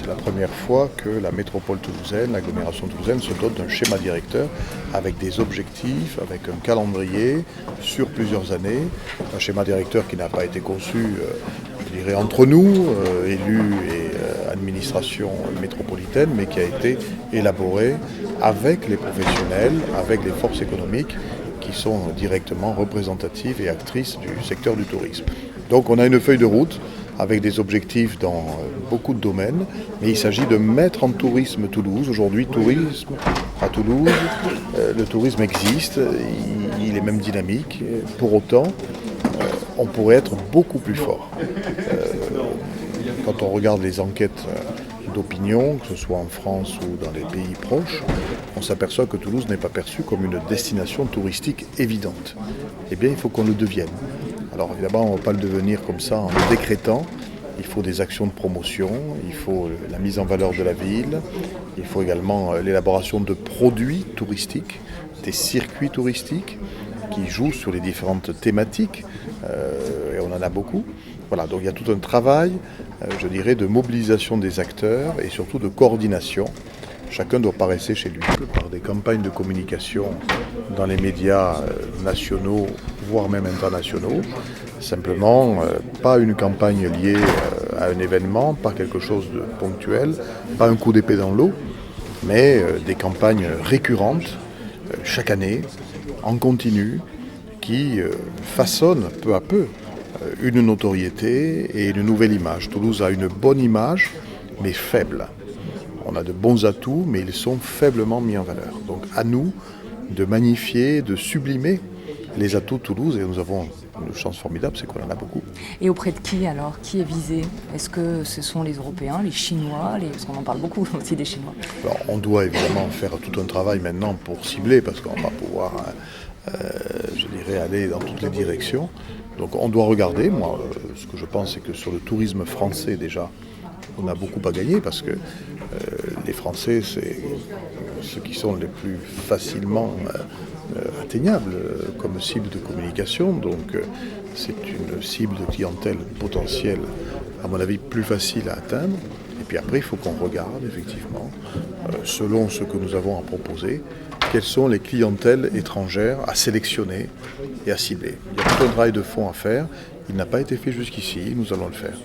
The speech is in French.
C'est la première fois que la métropole toulousaine, l'agglomération toulousaine se dote d'un schéma directeur avec des objectifs, avec un calendrier sur plusieurs années. Un schéma directeur qui n'a pas été conçu, je dirais, entre nous, élus et administration métropolitaine, mais qui a été élaboré avec les professionnels, avec les forces économiques qui sont directement représentatives et actrices du secteur du tourisme. Donc on a une feuille de route avec des objectifs dans beaucoup de domaines, mais il s'agit de mettre en tourisme Toulouse. Aujourd'hui, tourisme à Toulouse, le tourisme existe, il est même dynamique. Pour autant, on pourrait être beaucoup plus fort. Quand on regarde les enquêtes d'opinion, que ce soit en France ou dans les pays proches, on s'aperçoit que Toulouse n'est pas perçue comme une destination touristique évidente. Eh bien, il faut qu'on le devienne. Alors évidemment, on ne va pas le devenir comme ça en le décrétant. Il faut des actions de promotion, il faut la mise en valeur de la ville, il faut également l'élaboration de produits touristiques, des circuits touristiques qui jouent sur les différentes thématiques, et on en a beaucoup. Voilà, donc il y a tout un travail, je dirais, de mobilisation des acteurs et surtout de coordination. Chacun doit paraître chez lui par des campagnes de communication dans les médias nationaux, voire même internationaux. Simplement, pas une campagne liée à un événement, pas quelque chose de ponctuel, pas un coup d'épée dans l'eau, mais des campagnes récurrentes, chaque année, en continu, qui façonnent peu à peu une notoriété et une nouvelle image. Toulouse a une bonne image, mais faible. On a de bons atouts, mais ils sont faiblement mis en valeur. Donc à nous de magnifier, de sublimer les atouts de Toulouse, et nous avons une chance formidable, c'est qu'on en a beaucoup. Et auprès de qui alors? Qui est visé? Est-ce que ce sont les Européens, les Chinois, parce qu'on en parle beaucoup aussi des Chinois? Alors, on doit évidemment faire tout un travail maintenant pour cibler, parce qu'on va pouvoir, je dirais, aller dans toutes les directions. Donc on doit regarder. Moi, ce que je pense, c'est que sur le tourisme français déjà, on a beaucoup à gagner, parce que les Français, c'est ceux qui sont les plus facilement atteignables comme cible de communication. Donc c'est une cible de clientèle potentielle, à mon avis, plus facile à atteindre. Et puis après, il faut qu'on regarde effectivement, selon ce que nous avons à proposer, quelles sont les clientèles étrangères à sélectionner et à cibler. Il y a tout un travail de fond à faire. Il n'a pas été fait jusqu'ici, nous allons le faire.